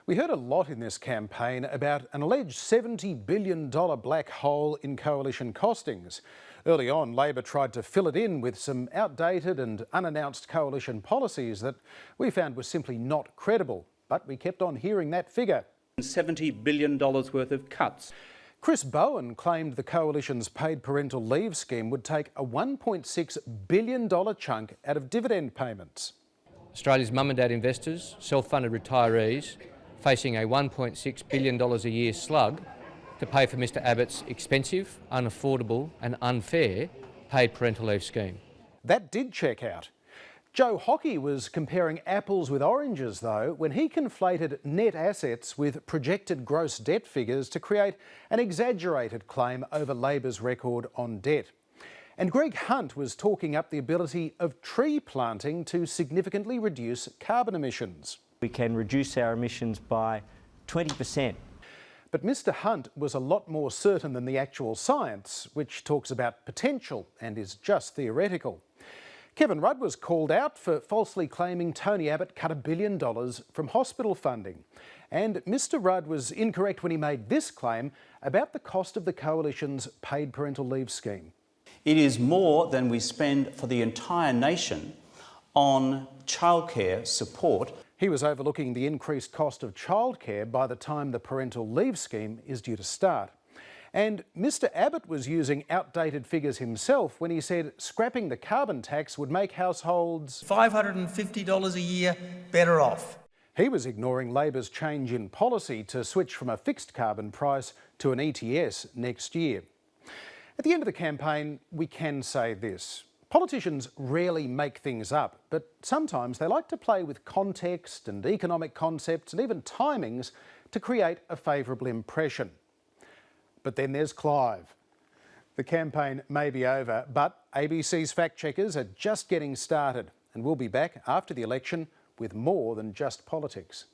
We heard a lot in this campaign about an alleged $70 billion black hole in coalition costings. Early on, Labor tried to fill it in with some outdated and unannounced coalition policies that we found were simply not credible. But we kept on hearing that figure. $70 billion worth of cuts. Chris Bowen claimed the coalition's paid parental leave scheme would take a $1.6 billion chunk out of dividend payments. Australia's mum and dad investors, self-funded retirees, facing a $1.6 billion a year slug to pay for Mr Abbott's expensive, unaffordable and unfair paid parental leave scheme. That did check out. Joe Hockey was comparing apples with oranges, though, when he conflated net assets with projected gross debt figures to create an exaggerated claim over Labor's record on debt. And Greg Hunt was talking up the ability of tree planting to significantly reduce carbon emissions. We can reduce our emissions by 20%. But Mr Hunt was a lot more certain than the actual science, which talks about potential and is just theoretical. Kevin Rudd was called out for falsely claiming Tony Abbott cut $1 billion from hospital funding. And Mr Rudd was incorrect when he made this claim about the cost of the Coalition's paid parental leave scheme. It is more than we spend for the entire nation on childcare support. He was overlooking the increased cost of childcare by the time the parental leave scheme is due to start. And Mr Abbott was using outdated figures himself when he said scrapping the carbon tax would make households $550 a year better off. He was ignoring Labor's change in policy to switch from a fixed carbon price to an ETS next year. At the end of the campaign, we can say this. Politicians rarely make things up, but sometimes they like to play with context and economic concepts and even timings to create a favourable impression. But then there's Clive. The campaign may be over, but ABC's fact checkers are just getting started, and we'll be back after the election with more than just politics.